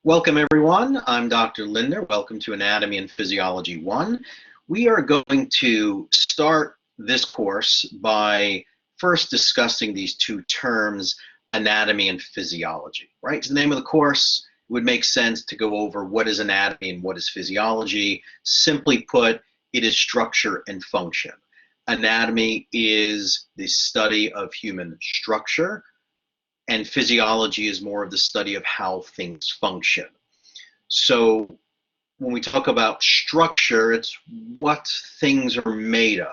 Welcome everyone, I'm Dr. Linder. Welcome to Anatomy and Physiology 1. We are going to start this course by first discussing these two terms, anatomy and physiology, right? So the name of the course would make sense to go over what is anatomy and what is physiology. Simply put, it is structure and function. Anatomy is the study of human structure, and physiology is more of the study of how things function. So when we talk about structure, it's what things are made of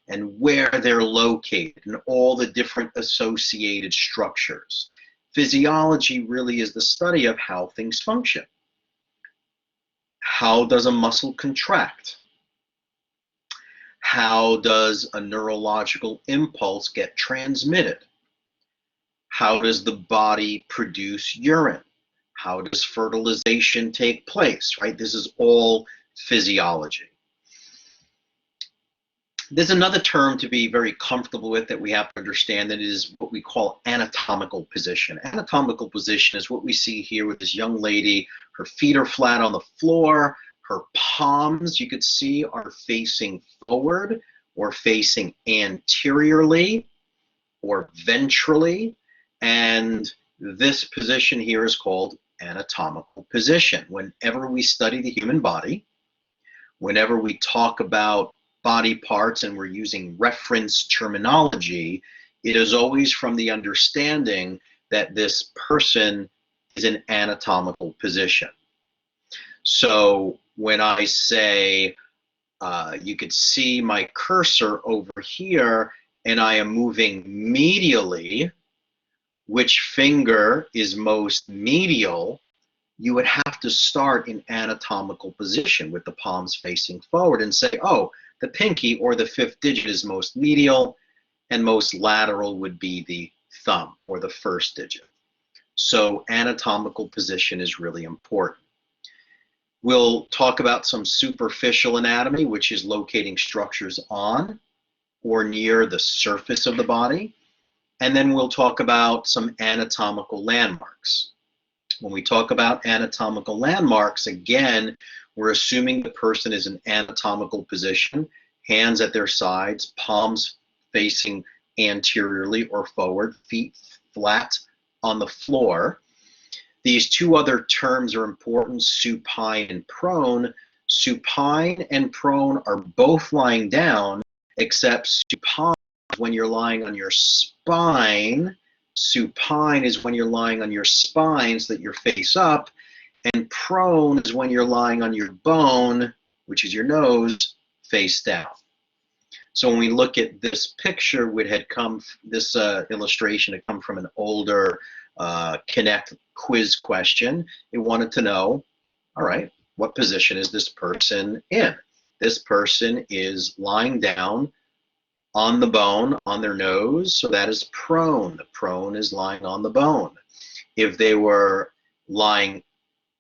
and where they're located and all the different associated structures. Physiology really is the study of how things function. How does a muscle contract? How does a neurological impulse get transmitted? How does the body produce urine? How does fertilization take place, right? This is all physiology. There's another term to be very comfortable with that we have to understand, that is what we call anatomical position. Anatomical position is what we see here with this young lady. Her feet are flat on the floor. Her palms, you could see, are facing forward or facing anteriorly or ventrally. And this position here is called anatomical position. Whenever we study the human body, whenever we talk about body parts and we're using reference terminology, it is always from the understanding that this person is in anatomical position. So when I say, you could see my cursor over here and I am moving medially, which finger is most medial, you would have to start in anatomical position with the palms facing forward and say, oh, the pinky or the fifth digit is most medial and most lateral would be the thumb or the first digit. So anatomical position is really important. We'll talk about some superficial anatomy, which is locating structures on or near the surface of the body. And then we'll talk about some anatomical landmarks. When we talk about anatomical landmarks, again, we're assuming the person is in anatomical position, hands at their sides, palms facing anteriorly or forward, feet flat on the floor. These two other terms are important, supine and prone. Supine and prone are both lying down, except supine when you're lying on your spine. Supine is when you're lying on your spine so that you're face up, and prone is when you're lying on your bone, which is your nose, face down. So when we look at this picture, this illustration had come from an older Connect quiz question. It wanted to know, all right, what position is this person in? This person is lying down on the bone, on their nose, so that is prone. The prone is lying on the bone. If they were lying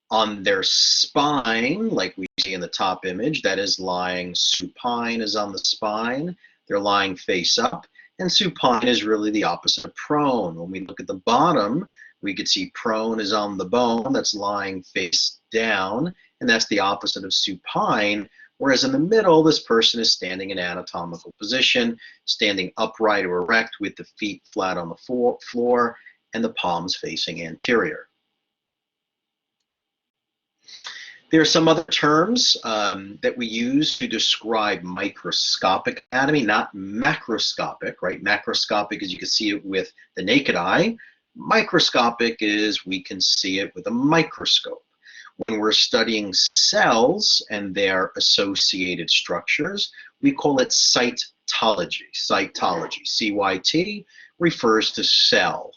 on their spine, like we see in the top image, that is lying supine, is on the spine. They're lying face up, and supine is really the opposite of prone. When we look at the bottom, we could see prone is on the bone, that's lying face down, and that's the opposite of supine. Whereas in the middle, this person is standing in anatomical position, standing upright or erect with the feet flat on the floor and the palms facing anterior. There are some other terms that we use to describe microscopic anatomy, not macroscopic, right? Macroscopic is you can see it with the naked eye. Microscopic is we can see it with a microscope. When we're studying cells and their associated structures, we call it cytology. Cytology, C-Y-T, refers to cell.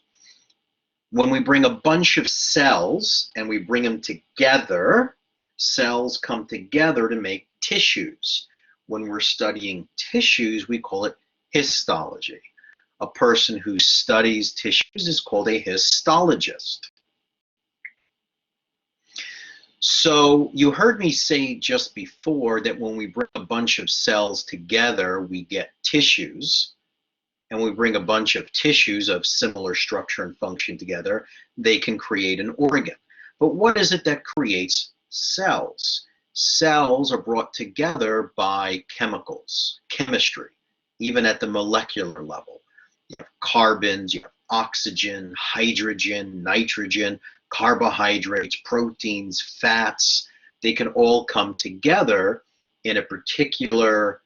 When we bring a bunch of cells and we bring them together, cells come together to make tissues. When we're studying tissues, we call it histology. A person who studies tissues is called a histologist. So you heard me say just before that when we bring a bunch of cells together, we get tissues. And we bring a bunch of tissues of similar structure and function together, they can create an organ. But what is it that creates cells? Cells are brought together by chemicals, chemistry, even at the molecular level. You have carbons, you have oxygen, hydrogen, nitrogen, carbohydrates, proteins, fats. They can all come together in a particular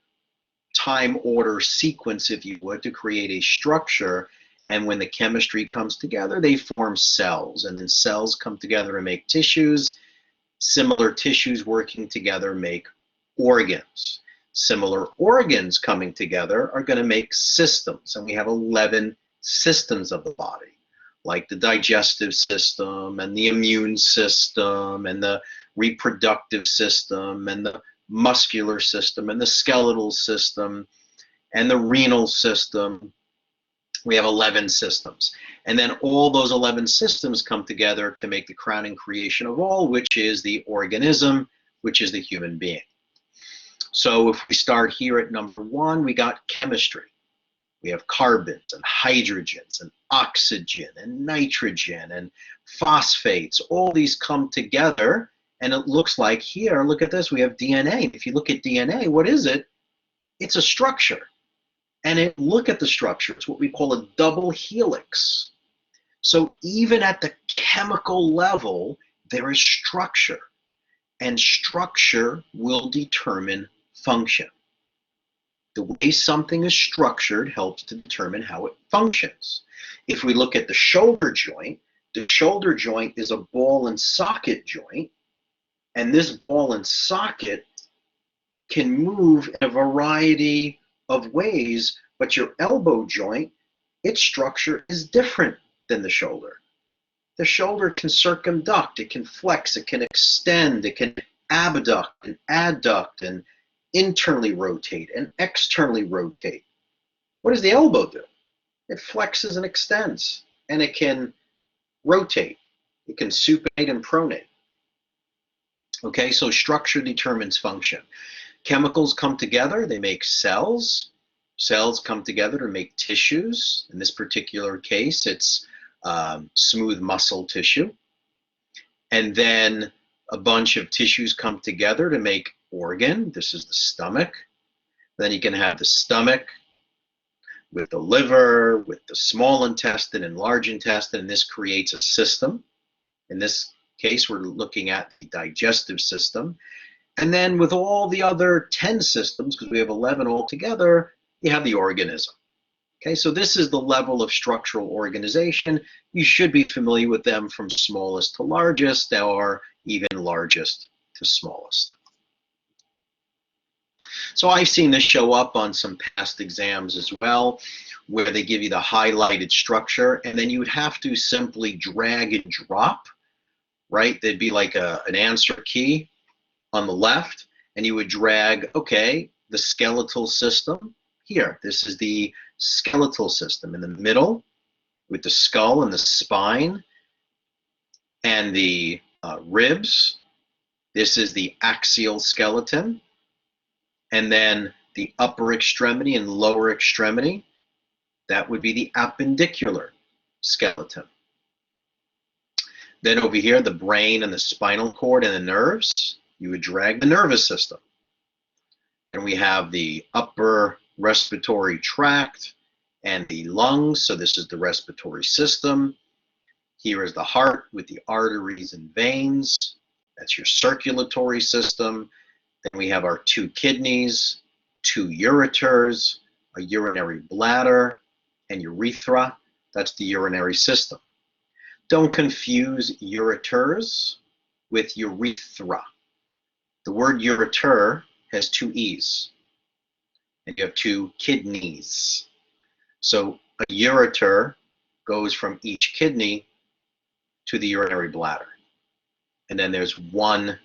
time order sequence, if you would, to create a structure. And when the chemistry comes together, they form cells. And then cells come together and make tissues. Similar tissues working together make organs. Similar organs coming together are going to make systems. And we have 11 systems of the body, like the digestive system and the immune system and the reproductive system and the muscular system and the skeletal system and the renal system. We have 11 systems. And then all those 11 systems come together to make the crowning creation of all, which is the organism, which is the human being. So if we start here at number 1, we got chemistry. We have carbons and hydrogens and oxygen and nitrogen and phosphates. All these come together, and it looks like here, look at this, we have DNA. If you look at DNA, what is it? It's a structure. And look at the structure. It's what we call a double helix. So even at the chemical level, there is structure. And structure will determine function. The way something is structured helps to determine how it functions. If we look at the shoulder joint is a ball and socket joint. And this ball and socket can move in a variety of ways, but your elbow joint, its structure is different than the shoulder. The shoulder can circumduct, it can flex, it can extend, it can abduct and adduct and internally rotate and externally rotate. What does the elbow do? It flexes and extends, and it can rotate. It can supinate and pronate. Okay, so structure determines function. Chemicals come together, they make cells. Cells come together to make tissues. In this particular case, it's smooth muscle tissue. And then a bunch of tissues come together to make organ. This is the stomach. Then you can have the stomach with the liver, with the small intestine and large intestine, and this creates a system. In this case, we're looking at the digestive system. And then with all the other 10 systems, because we have 11 altogether, you have the organism. Okay, so this is the level of structural organization. You should be familiar with them from smallest to largest, or even largest to smallest. So I've seen this show up on some past exams as well, where they give you the highlighted structure, and then you would have to simply drag and drop, right? There'd be like an answer key on the left, and you would drag, okay, the skeletal system here. This is the skeletal system in the middle with the skull and the spine and the ribs. This is the axial skeleton. And then the upper extremity and lower extremity, that would be the appendicular skeleton. Then over here, the brain and the spinal cord and the nerves, you would drag the nervous system. And we have the upper respiratory tract and the lungs, so this is the respiratory system. Here is the heart with the arteries and veins. That's your circulatory system. Then we have our 2 kidneys, 2 ureters, a urinary bladder, and urethra. That's the urinary system. Don't confuse ureters with urethra. The word ureter has 2 E's, and you have 2 kidneys. So a ureter goes from each kidney to the urinary bladder. And then there's 1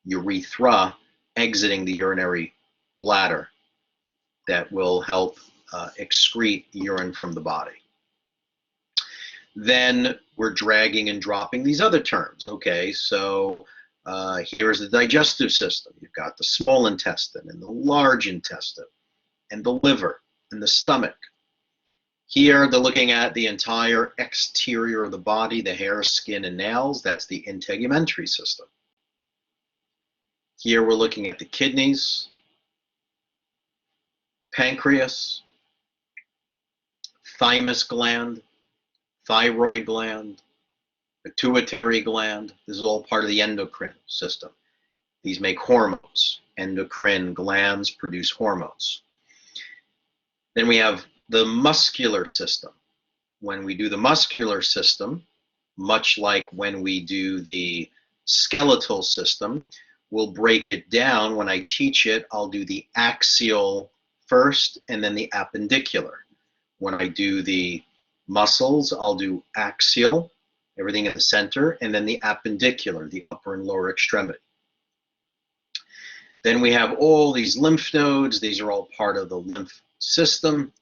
urethra exiting the urinary bladder that will help excrete urine from the body. Then we're dragging and dropping these other terms. Okay, so here's the digestive system. You've got the small intestine and the large intestine and the liver and the stomach. Here they're looking at the entire exterior of the body, the hair, skin, and nails. That's the integumentary system. Here we're looking at the kidneys, pancreas, thymus gland, thyroid gland, pituitary gland. This is all part of the endocrine system. These make hormones. Endocrine glands produce hormones. Then we have the muscular system. When we do the muscular system, much like when we do the skeletal system, we'll break it down. When I teach it, I'll do the axial first and then the appendicular. When I do the muscles, I'll do axial, everything in the center, and then the appendicular, the upper and lower extremity. Then we have all these lymph nodes. These are all part of the lymph system.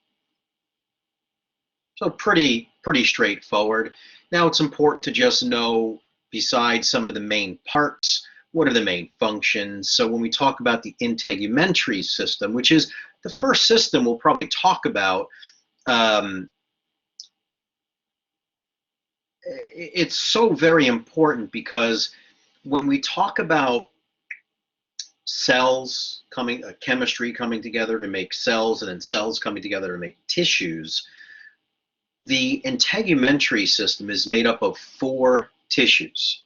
So pretty straightforward. Now it's important to just know, besides some of the main parts, what are the main functions. So when we talk about the integumentary system, which is the first system we'll probably talk about, it's so very important because when we talk about cells coming, chemistry coming together to make cells, and then cells coming together to make tissues, the integumentary system is made up of 4 tissues.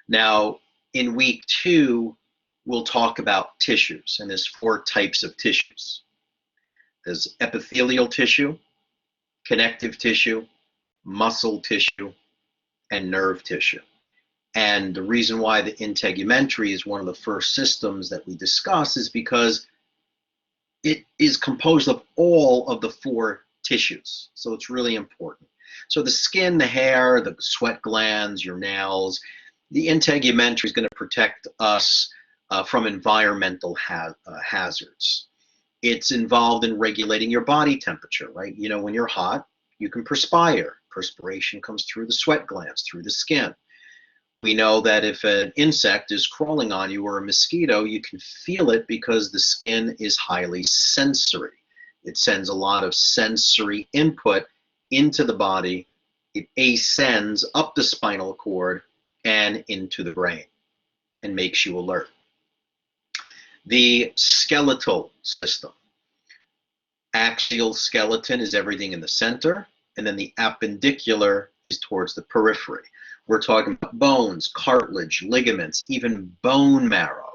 Now, in week 2, we'll talk about tissues, and there's 4 types of tissues. There's epithelial tissue, connective tissue, muscle tissue, and nerve tissue. And the reason why the integumentary is one of the first systems that we discuss is because it is composed of all of the 4 tissues. So it's really important. So the skin, the hair, the sweat glands, your nails, the integumentary is going to protect us from environmental hazards. It's involved in regulating your body temperature, right? You know, when you're hot, you can perspire. Perspiration comes through the sweat glands, through the skin. We know that if an insect is crawling on you or a mosquito, you can feel it because the skin is highly sensory. It sends a lot of sensory input into the body. It ascends up the spinal cord and into the brain and makes you alert. The skeletal system. Axial skeleton is everything in the center, and then the appendicular is towards the periphery. We're talking about bones, cartilage, ligaments, even bone marrow.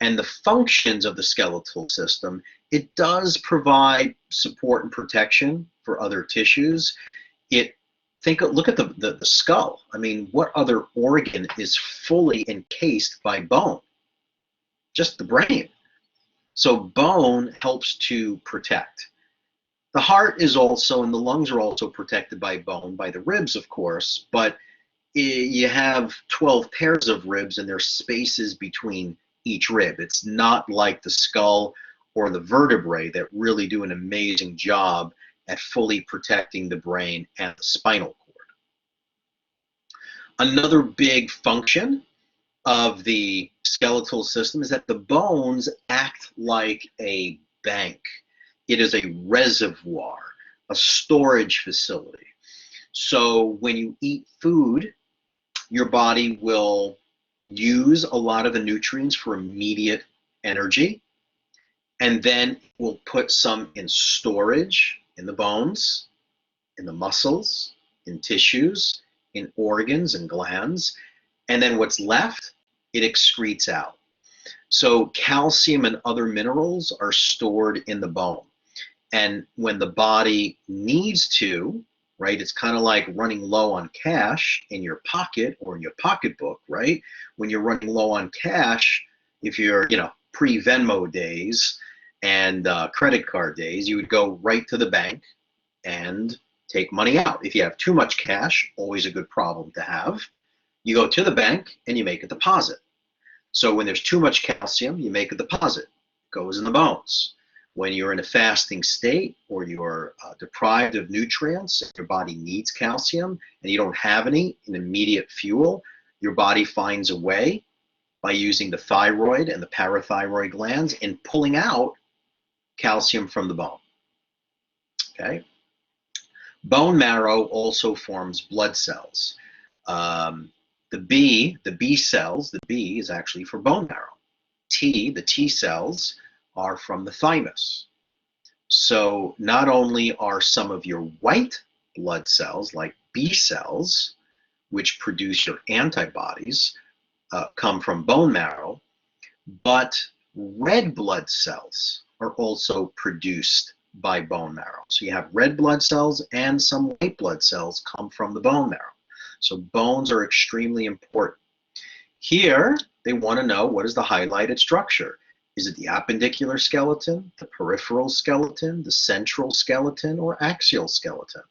And the functions of the skeletal system, it does provide support and protection for other tissues. Look at the skull. I mean, what other organ is fully encased by bone? Just the brain. So bone helps to protect. The heart is also, and the lungs are also protected by bone, by the ribs, of course, but you have 12 pairs of ribs and there's spaces between each rib. It's not like the skull or the vertebrae that really do an amazing job at fully protecting the brain and the spinal cord. Another big function of the skeletal system is that the bones act like a bank. It is a reservoir, a storage facility. So when you eat food, your body will use a lot of the nutrients for immediate energy, and then we'll put some in storage in the bones, in the muscles, in tissues, in organs and glands, and then what's left, it excretes out. So calcium and other minerals are stored in the bone. And when the body needs to, right, it's kind of like running low on cash in your pocket or in your pocketbook, right? When you're running low on cash, if you're, pre-Venmo days and credit card days, you would go right to the bank and take money out. If you have too much cash, always a good problem to have, you go to the bank and you make a deposit. So when there's too much calcium, you make a deposit. It goes in the bones. When you're in a fasting state or you're deprived of nutrients, your body needs calcium and you don't have any in immediate fuel, your body finds a way by using the thyroid and the parathyroid glands in pulling out calcium from the bone. Okay? Bone marrow also forms blood cells. The B cells, the B is actually for bone marrow. The T cells are from the thymus. So not only are some of your white blood cells, like B cells, which produce your antibodies, come from bone marrow, but red blood cells are also produced by bone marrow. So you have red blood cells and some white blood cells come from the bone marrow. So bones are extremely important. Here, they want to know, what is the highlighted structure? Is it the appendicular skeleton, the peripheral skeleton, the central skeleton, or axial skeleton?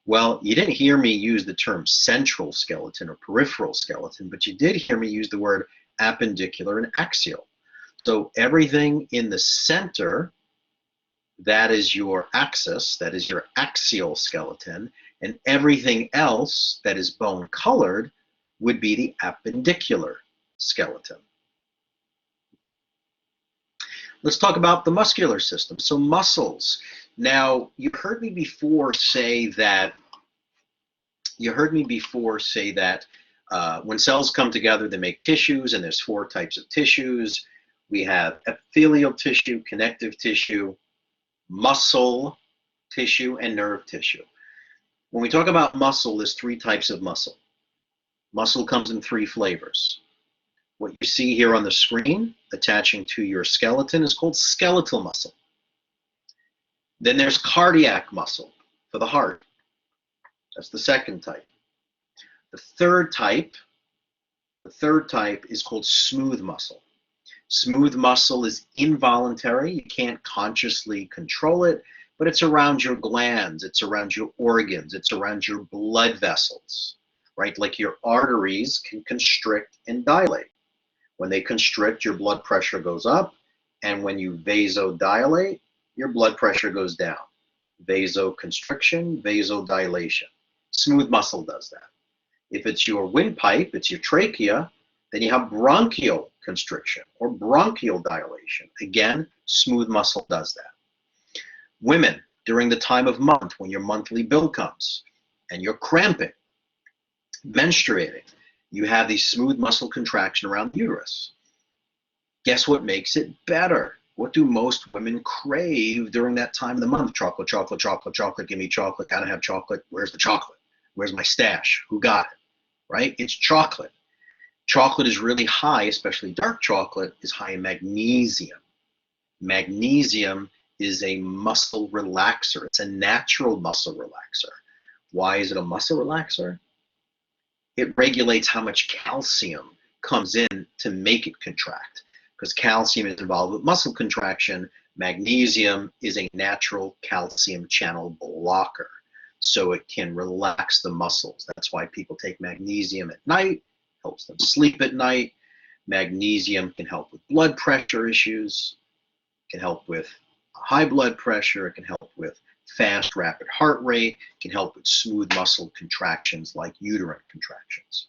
Well, you didn't hear me use the term central skeleton or peripheral skeleton, but you did hear me use the word appendicular and axial. So everything in the center, that is your axis, that is your axial skeleton, and everything else that is bone colored would be the appendicular skeleton. Let's talk about the muscular system. So muscles. Now, you heard me before say that when cells come together, they make tissues, and there's 4 types of tissues. We have epithelial tissue, connective tissue, muscle tissue, and nerve tissue. When we talk about muscle, there's 3 types of muscle. Muscle comes in 3 flavors. What you see here on the screen attaching to your skeleton is called skeletal muscle. Then there's cardiac muscle for the heart. That's the 2nd type. The third type is called smooth muscle. Smooth muscle is involuntary. You can't consciously control it, but it's around your glands, it's around your organs, it's around your blood vessels, right? Like your arteries can constrict and dilate. When they constrict, your blood pressure goes up, and when you vasodilate, your blood pressure goes down. Vasoconstriction, vasodilation. Smooth muscle does that. If it's your windpipe, it's your trachea, then you have bronchial constriction or bronchial dilation. Again, smooth muscle does that. Women, during the time of month, when your monthly bill comes and you're cramping, menstruating, you have the smooth muscle contraction around the uterus. Guess what makes it better? What do most women crave during that time of the month? Chocolate, chocolate, chocolate, chocolate, give me chocolate, gotta have chocolate. Where's the chocolate? Where's my stash? Who got it? Right? It's chocolate. Chocolate is really high, especially dark chocolate, is high in magnesium. Magnesium is a muscle relaxer. It's a natural muscle relaxer. Why is it a muscle relaxer? It regulates how much calcium comes in to make it contract. Because calcium is involved with muscle contraction, magnesium is a natural calcium channel blocker. So it can relax the muscles. That's why people take magnesium at night, helps them sleep at night. Magnesium can help with blood pressure issues, can help with high blood pressure, it can help with fast, rapid heart rate, can help with smooth muscle contractions like uterine contractions.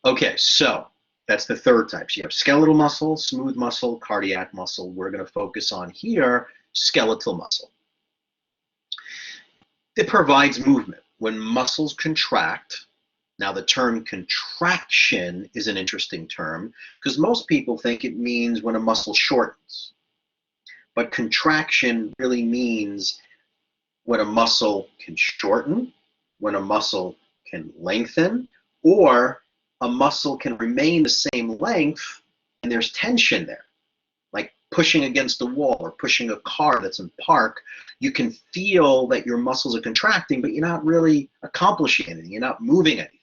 Okay, so that's the 3rd type. So you have skeletal muscle, smooth muscle, cardiac muscle. We're going to focus on here skeletal muscle. It provides movement. When muscles contract, now the term contraction is an interesting term because most people think it means when a muscle shortens. But contraction really means when a muscle can shorten, when a muscle can lengthen, or a muscle can remain the same length and there's tension there. Like pushing against a wall or pushing a car that's in park, you can feel that your muscles are contracting, but you're not really accomplishing anything. You're not moving anything.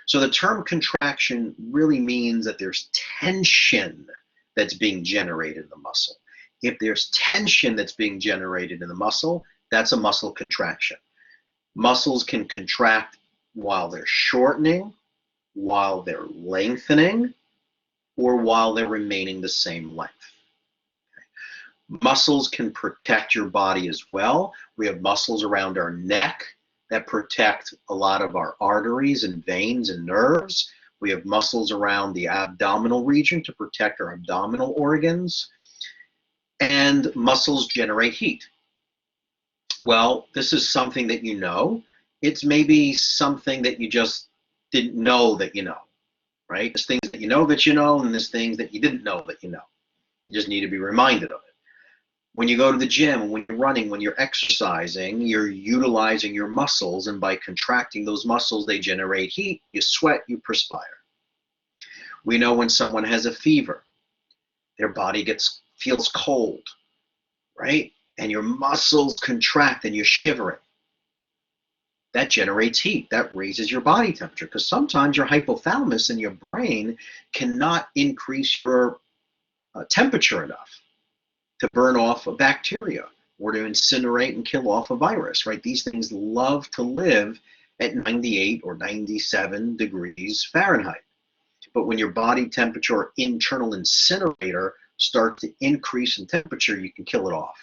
So the term contraction really means that there's tension that's being generated in the muscle. If there's tension that's being generated in the muscle, that's a muscle contraction. Muscles can contract while they're shortening, while they're lengthening, or while they're remaining the same length. Okay. Muscles can protect your body as well. We have muscles around our neck that protect a lot of our arteries and veins and nerves. We have muscles around the abdominal region to protect our abdominal organs. And muscles generate heat. Well, this is something that you know. It's maybe something that you just didn't know that you know, right? There's things that you know, and there's things that you didn't know that you know. You just need to be reminded of it. When you go to the gym, when you're running, when you're exercising, you're utilizing your muscles, and by contracting those muscles, they generate heat. You sweat, you perspire. We know when someone has a fever, their body feels cold, right? And your muscles contract and you're shivering. That generates heat. That raises your body temperature, because sometimes your hypothalamus and your brain cannot increase your temperature enough to burn off a bacteria or to incinerate and kill off a virus, right? These things love to live at 98 or 97 degrees Fahrenheit. But when your body temperature or internal incinerator starts to increase in temperature, you can kill it off.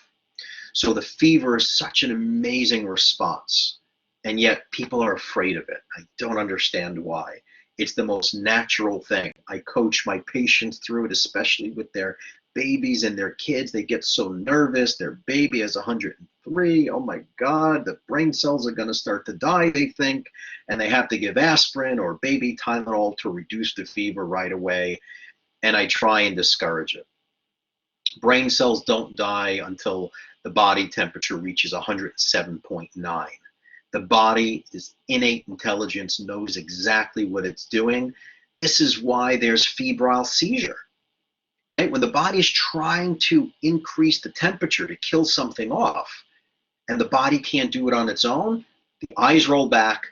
So the fever is such an amazing response, and yet people are afraid of it. I don't understand why. It's the most natural thing. I coach my patients through it, especially with their babies and their kids. They get so nervous. Their baby is 103. Oh my God, the brain cells are going to start to die, they think, and they have to give aspirin or baby Tylenol to reduce the fever right away. And I try and discourage it. Brain cells don't die until the body temperature reaches 107.9. The body is innate intelligence, knows exactly what it's doing. This is why there's febrile seizure. Right? When the body is trying to increase the temperature to kill something off, and the body can't do it on its own, the eyes roll back,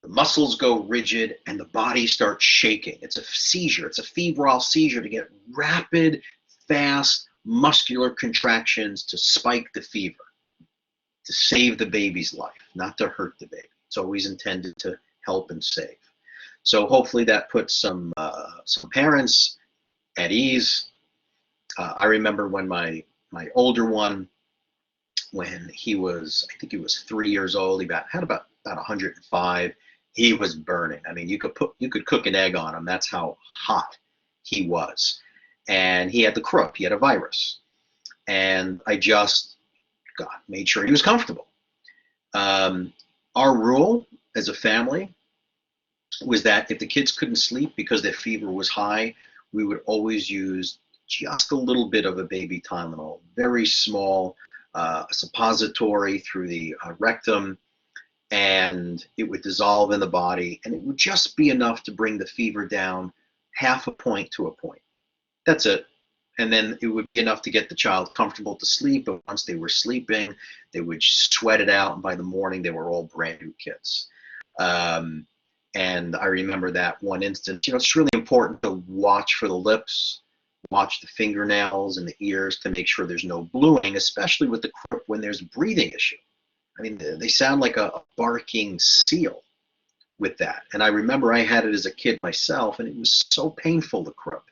the muscles go rigid, and the body starts shaking. It's a seizure. It's a febrile seizure to get rapid, fast muscular contractions to spike the fever, to save the baby's life, not to hurt the baby. It's always intended to help and save. So hopefully that puts some parents at ease. I remember when my older one, when he was, I think he was 3 years old, he had about 105. He was burning. I mean, you could cook an egg on him. That's how hot he was. And he had the croup. He had a virus. And I just made sure he was comfortable. Our rule as a family was that if the kids couldn't sleep because their fever was high, we would always use just a little bit of a baby Tylenol, very small, suppository through the rectum, and it would dissolve in the body, and it would just be enough to bring the fever down half a point to a point. That's it. And then it would be enough to get the child comfortable to sleep. But once they were sleeping, they would sweat it out. And by the morning, they were all brand new kids. And I remember that one instance. It's really important to watch for the lips, watch the fingernails and the ears to make sure there's no bluing, especially with the croup when there's a breathing issue. I mean, they sound like a barking seal with that. And I remember I had it as a kid myself, and it was so painful, the croup.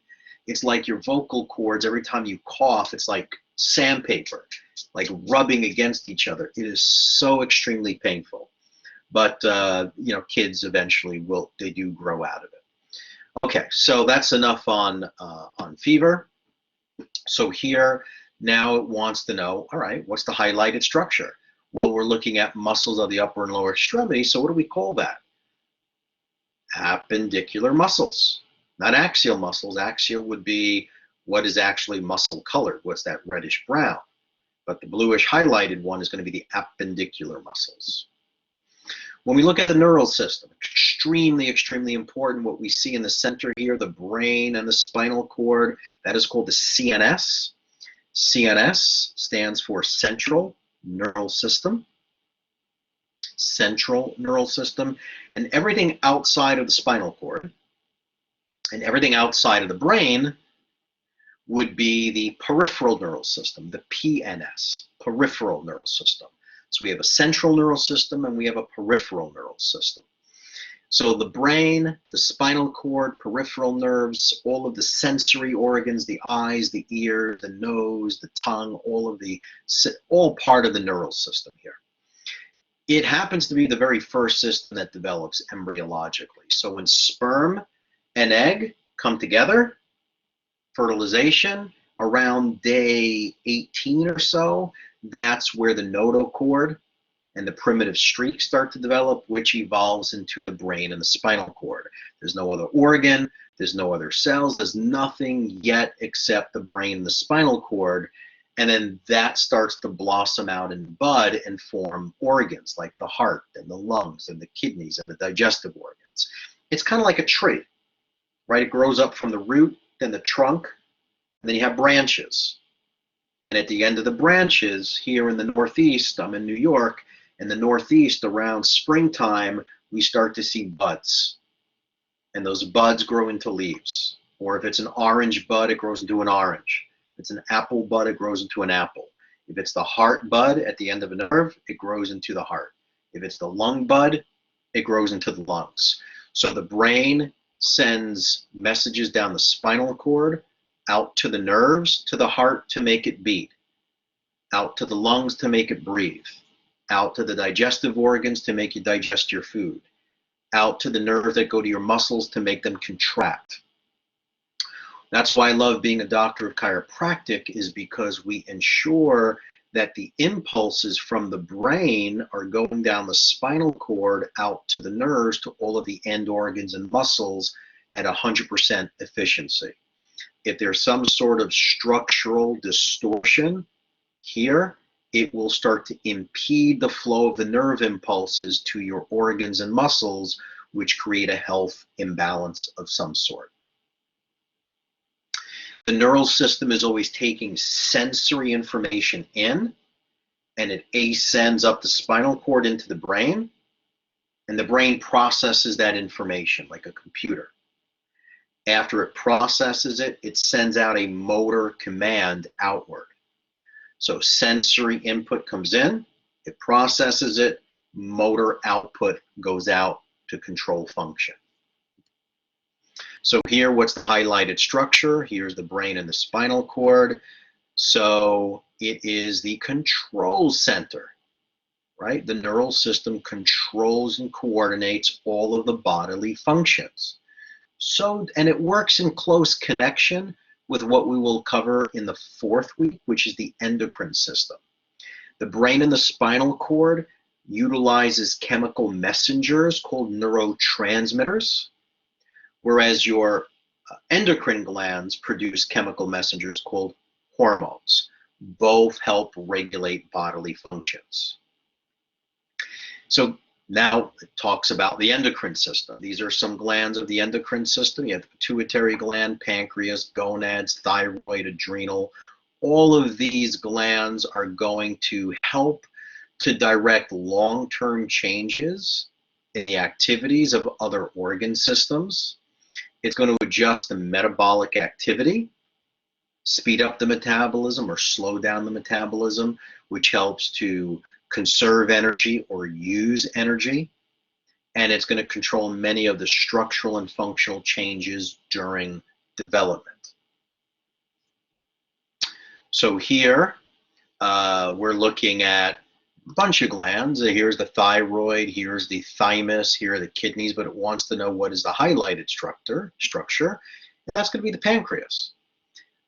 It's like your vocal cords, every time you cough, it's like sandpaper, like rubbing against each other. It is so extremely painful. But, kids eventually they do grow out of it. Okay, so that's enough on fever. So here, now it wants to know, all right, what's the highlighted structure? Well, we're looking at muscles of the upper and lower extremity, so what do we call that? Appendicular muscles. Not axial muscles. Axial would be what is actually muscle colored. What's that reddish brown? But the bluish highlighted one is going to be the appendicular muscles. When we look at the neural system, extremely, extremely important. What we see in the center here, the brain and the spinal cord, that is called the CNS. CNS stands for Central Neural System. Central Neural System. And everything outside of the spinal cord and everything outside of the brain would be the peripheral neural system, the PNS, peripheral neural system. So we have a central neural system and we have a peripheral neural system. So the brain, the spinal cord, peripheral nerves, all of the sensory organs, the eyes, the ears, the nose, the tongue, all part of the neural system here. It happens to be the very first system that develops embryologically. So when sperm and egg come together, fertilization, around day 18 or so, that's where the nodal cord and the primitive streak start to develop, which evolves into the brain and the spinal cord. There's no other organ, there's no other cells, there's nothing yet except the brain and the spinal cord. And then that starts to blossom out and bud and form organs like the heart and the lungs and the kidneys and the digestive organs. It's kind of like a tree, right? It grows up from the root, then the trunk, and then you have branches. And at the end of the branches, here in the Northeast, I'm in New York, in the Northeast around springtime, we start to see buds. And those buds grow into leaves. Or if it's an orange bud, it grows into an orange. If it's an apple bud, it grows into an apple. If it's the heart bud at the end of a nerve, it grows into the heart. If it's the lung bud, it grows into the lungs. So the brain sends messages down the spinal cord, out to the nerves, to the heart to make it beat, out to the lungs to make it breathe, out to the digestive organs to make you digest your food, out to the nerves that go to your muscles to make them contract. That's why I love being a doctor of chiropractic, is because we ensure that the impulses from the brain are going down the spinal cord out to the nerves to all of the end organs and muscles at 100% efficiency. If there's some sort of structural distortion here, it will start to impede the flow of the nerve impulses to your organs and muscles, which create a health imbalance of some sort. The neural system is always taking sensory information in, and it ascends up the spinal cord into the brain, and the brain processes that information like a computer. After it processes it, it sends out a motor command outward. So sensory input comes in, it processes it, motor output goes out to control function. So here, what's the highlighted structure? Here's the brain and the spinal cord. So it is the control center, right? The neural system controls and coordinates all of the bodily functions. So, and it works in close connection with what we will cover in the 4th week, which is the endocrine system. The brain and the spinal cord utilizes chemical messengers called neurotransmitters, whereas your endocrine glands produce chemical messengers called hormones. Both help regulate bodily functions. So now it talks about the endocrine system. These are some glands of the endocrine system. You have the pituitary gland, pancreas, gonads, thyroid, adrenal. All of these glands are going to help to direct long-term changes in the activities of other organ systems. It's going to adjust the metabolic activity, speed up the metabolism or slow down the metabolism, which helps to conserve energy or use energy. And it's going to control many of the structural and functional changes during development. So here we're looking at a bunch of glands. Here's the thyroid, here's the thymus, here are the kidneys, but it wants to know what is the highlighted structure. And that's going to be the pancreas.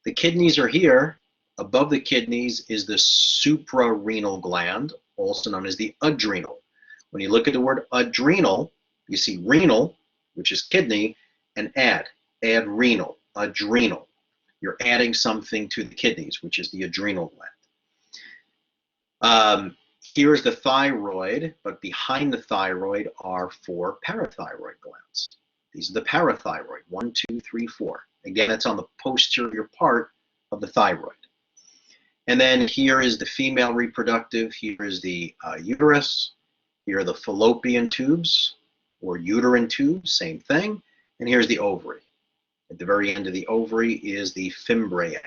The kidneys are here. Above the kidneys is the suprarenal gland, also known as the adrenal. When you look at the word adrenal, you see renal, which is kidney, and add renal, adrenal. You're adding something to the kidneys, which is the adrenal gland. Here is the thyroid, but behind the thyroid are 4 parathyroid glands. These are the parathyroid, 1, 2, 3, 4. Again, that's on the posterior part of the thyroid. And then here is the female reproductive, here is the uterus, here are the fallopian tubes, or uterine tubes, same thing, and here's the ovary. At the very end of the ovary is the fimbriae.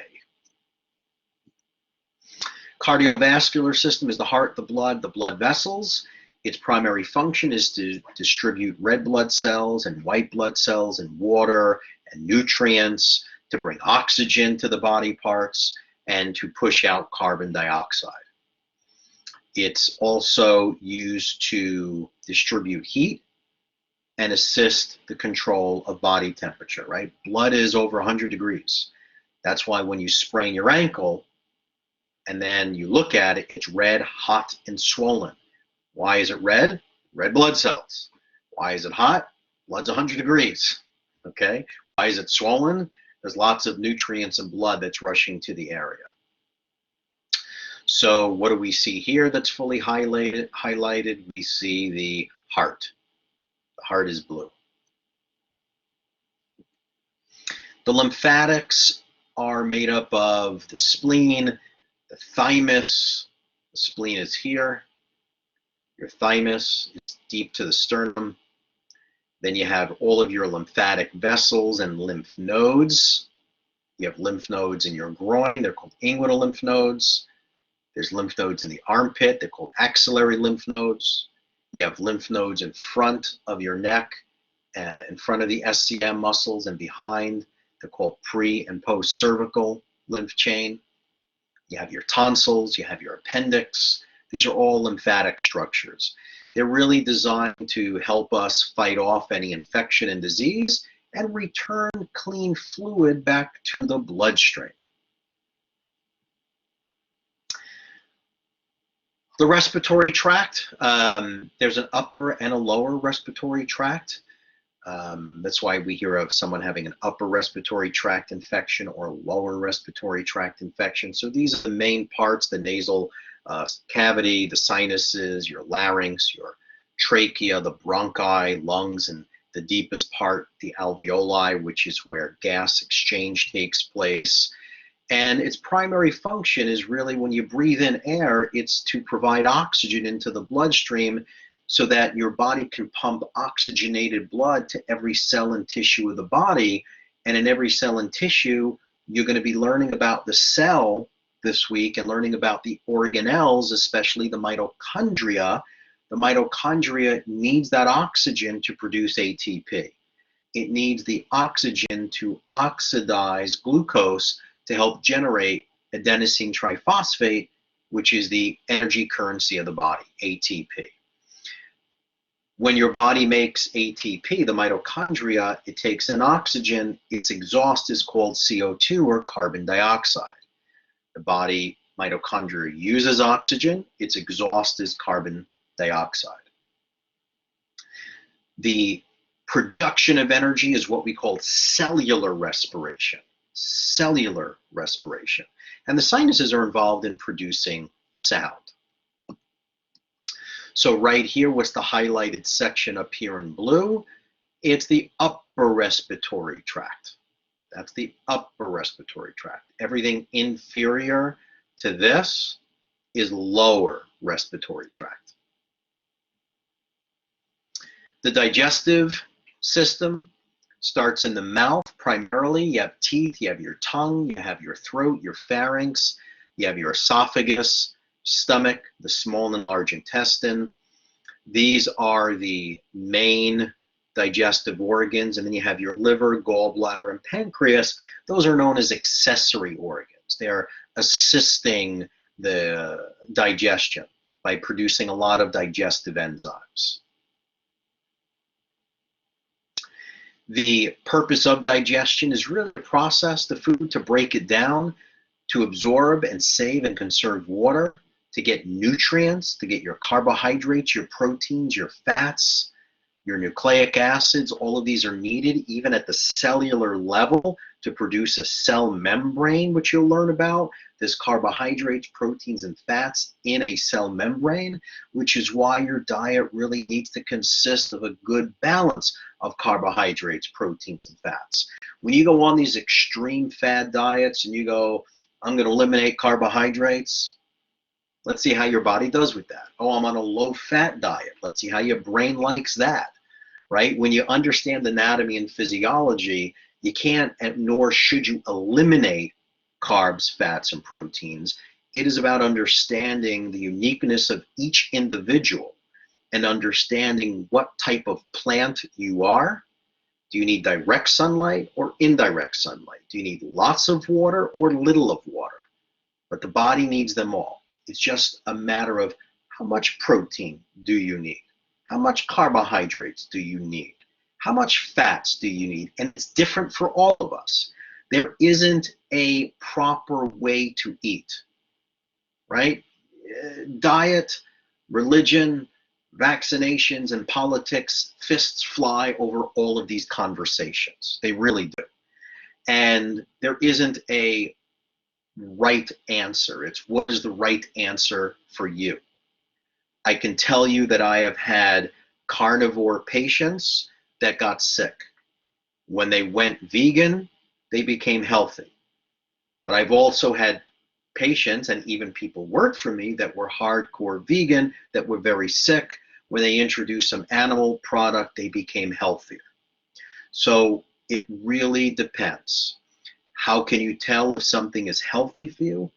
Cardiovascular system is the heart, the blood vessels. Its primary function is to distribute red blood cells and white blood cells and water and nutrients, to bring oxygen to the body parts, and to push out carbon dioxide. It's also used to distribute heat and assist the control of body temperature, right? Blood is over 100 degrees. That's why when you sprain your ankle, And then you look at it, it's red, hot, and swollen. Why is it red? Red blood cells. Why is it hot? Blood's 100 degrees. Okay. Why is it swollen? There's lots of nutrients and blood that's rushing to the area. So what do we see here that's fully highlighted? We see the heart. The heart is blue. The lymphatics are made up of the spleen, the thymus. The spleen is here. Your thymus is deep to the sternum. Then you have all of your lymphatic vessels and lymph nodes. You have lymph nodes in your groin. They're called inguinal lymph nodes. There's lymph nodes in the armpit. They're called axillary lymph nodes. You have lymph nodes in front of your neck, and in front of the SCM muscles and behind. They're called pre and post cervical lymph chain. You have your tonsils. You have your appendix. These are all lymphatic structures. They're really designed to help us fight off any infection and disease and return clean fluid back to the bloodstream. The respiratory tract, there's an upper and a lower respiratory tract. That's why we hear of someone having an upper respiratory tract infection or a lower respiratory tract infection. So these are the main parts: the nasal cavity, the sinuses, your larynx, your trachea, the bronchi, lungs, and the deepest part, the alveoli, which is where gas exchange takes place. And its primary function is really, when you breathe in air, it's to provide oxygen into the bloodstream so that your body can pump oxygenated blood to every cell and tissue of the body. And in every cell and tissue, you're going to be learning about the cell this week and learning about the organelles, especially the mitochondria. The mitochondria needs that oxygen to produce ATP. It needs the oxygen to oxidize glucose to help generate adenosine triphosphate, which is the energy currency of the body, ATP. When your body makes ATP, the mitochondria, it takes in oxygen. Its exhaust is called CO2, or carbon dioxide. The body mitochondria uses oxygen. Its exhaust is carbon dioxide. The production of energy is what we call cellular respiration. Cellular respiration. And the sinuses are involved in producing sound. So right here, what's the highlighted section up here in blue? It's the upper respiratory tract. That's the upper respiratory tract. Everything inferior to this is lower respiratory tract. The digestive system starts in the mouth primarily. You have teeth, you have your tongue, you have your throat, your pharynx, you have your esophagus, stomach, the small and large intestine. These are the main digestive organs, and then you have your liver, gallbladder, and pancreas. Those are known as accessory organs. They are assisting the digestion by producing a lot of digestive enzymes. The purpose of digestion is really to process the food, to break it down, to absorb and save and conserve water, to get nutrients, to get your carbohydrates, your proteins, your fats, your nucleic acids. All of these are needed even at the cellular level to produce a cell membrane, which you'll learn about. There's carbohydrates, proteins, and fats in a cell membrane, which is why your diet really needs to consist of a good balance of carbohydrates, proteins, and fats. When you go on these extreme fad diets and you go, I'm going to eliminate carbohydrates, let's see how your body does with that. Oh, I'm on a low-fat diet. Let's see how your brain likes that, right? When you understand anatomy and physiology, you can't, nor should you, eliminate carbs, fats, and proteins. It is about understanding the uniqueness of each individual and understanding what type of plant you are. Do you need direct sunlight or indirect sunlight? Do you need lots of water or little of water? But the body needs them all. It's just a matter of how much protein do you need? How much carbohydrates do you need? How much fats do you need? And it's different for all of us. There isn't a proper way to eat. right? Diet, religion, vaccinations, and politics, fists fly over all of these conversations. They really do. And there isn't a right answer. It's what is the right answer for you. I can tell you that I have had carnivore patients that got sick. When they went vegan, they became healthy. But I've also had patients and even people work for me that were hardcore vegan that were very sick. When they introduced some animal product, they became healthier. So it really depends. How can you tell if something is healthy for you?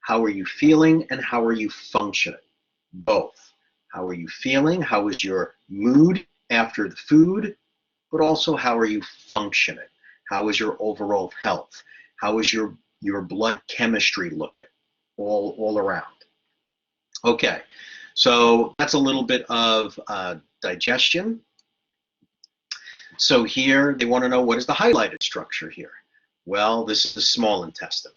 How are you feeling and how are you functioning? Both. How are you feeling? How is your mood after the food? But also how are you functioning? How is your overall health? How is your blood chemistry looking all around? Okay, so that's a little bit of digestion. So here they want to know, what is the highlighted structure here? Well, this is the small intestine.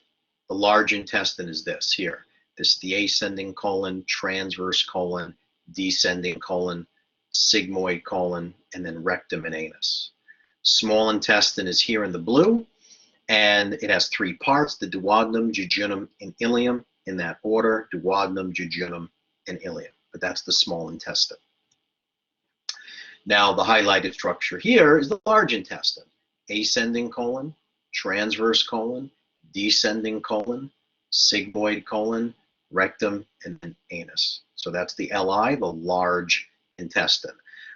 The large intestine is this here. This is the ascending colon, transverse colon, descending colon, sigmoid colon, and then rectum and anus. Small intestine is here in the blue, and it has three parts: the duodenum, jejunum, and ileum, in that order: duodenum, jejunum, and ileum. But that's the small intestine. Now, the highlighted structure here is the large intestine: ascending colon, transverse colon, descending colon, sigmoid colon, rectum, and then anus. So that's the LI, the large intestine.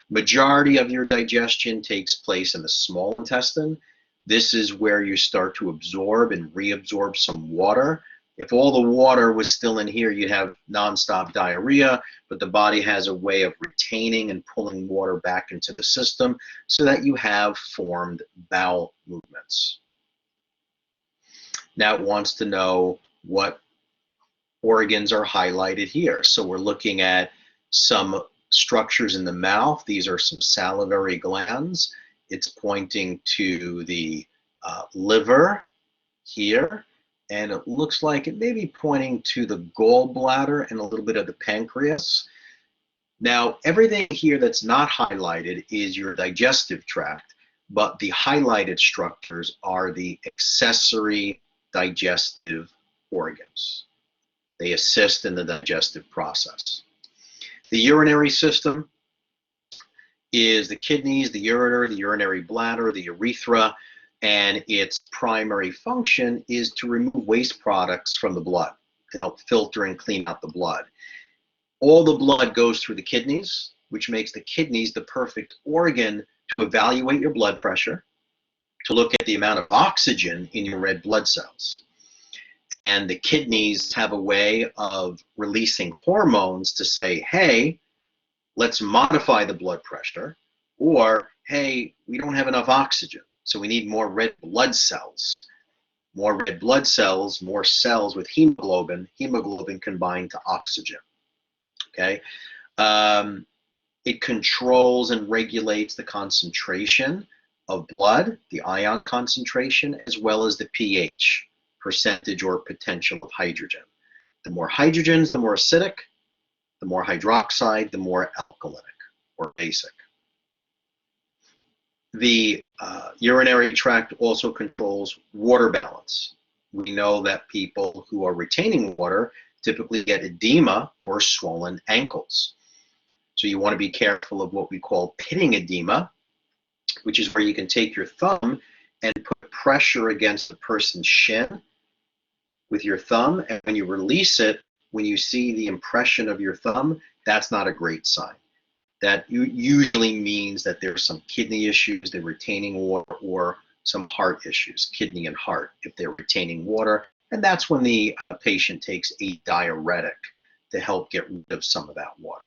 Majority of your digestion takes place in the small intestine. This is where you start to absorb and reabsorb some water. If all the water was still in here, you'd have nonstop diarrhea, but the body has a way of retaining and pulling water back into the system so that you have formed bowel movements. Now it wants to know what organs are highlighted here. So we're looking at some structures in the mouth. These are some salivary glands. It's pointing to the liver here, and it looks like it may be pointing to the gallbladder and a little bit of the pancreas. Now, everything here that's not highlighted is your digestive tract, but the highlighted structures are the accessory digestive organs. They assist in the digestive process. The urinary system is the kidneys, the ureter, the urinary bladder, the urethra, and its primary function is to remove waste products from the blood, to help filter and clean out the blood. All the blood goes through the kidneys, which makes the kidneys the perfect organ to evaluate your blood pressure, to look at the amount of oxygen in your red blood cells. And the kidneys have a way of releasing hormones to say, hey, let's modify the blood pressure, or hey, we don't have enough oxygen, so we need more red blood cells. More red blood cells, more cells with hemoglobin combined to oxygen. Okay, it controls and regulates the concentration of blood, the ion concentration, as well as the pH, percentage or potential of hydrogen. The more hydrogens, the more acidic. The more hydroxide, the more alkalinic or basic. The urinary tract also controls water balance. We know that people who are retaining water typically get edema or swollen ankles. So you want to be careful of what we call pitting edema, which is where you can take your thumb and put pressure against the person's shin with your thumb, and when you release it, when you see the impression of your thumb, that's not a great sign. That usually means that there's some kidney issues, they're retaining water, or some heart issues, kidney and heart, if they're retaining water. And that's when the patient takes a diuretic to help get rid of some of that water.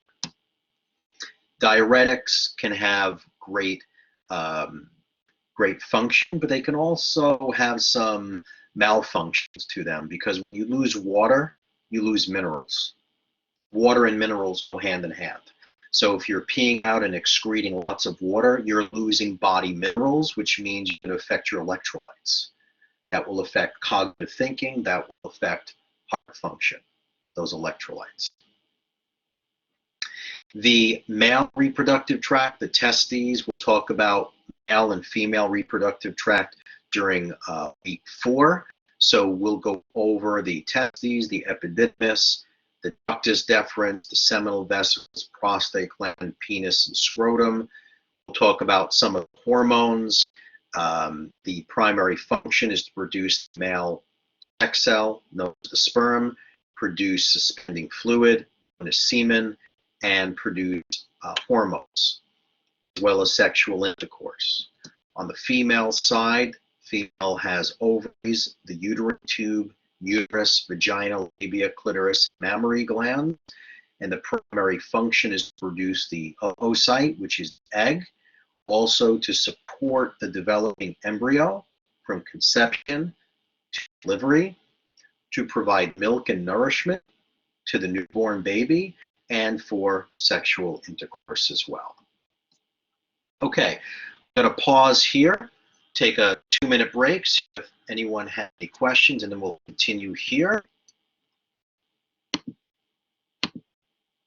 Diuretics can have great function, but they can also have some malfunctions to them, because when you lose water, you lose minerals. Water and minerals go hand in hand. So if you're peeing out and excreting lots of water, you're losing body minerals, which means you can affect your electrolytes. That will affect cognitive thinking, that will affect heart function. those electrolytes. The male reproductive tract, the testes, we'll talk about male and female reproductive tract during week 4. So we'll go over the testes, the epididymis, the ductus deferens, the seminal vessels, prostate gland, penis, and scrotum. We'll talk about some of the hormones. The primary function is to produce male sex cell, known as the sperm, produce suspending fluid, known as semen, and produce hormones, as well as sexual intercourse. On the female side, female has ovaries, the uterine tube, uterus, vagina, labia, clitoris, mammary gland, and the primary function is to produce the oocyte, which is egg, also to support the developing embryo from conception to delivery, to provide milk and nourishment to the newborn baby, and for sexual intercourse as well. Okay, I'm going to pause here, take a 2-minute break, see if anyone has any questions, and then we'll continue here.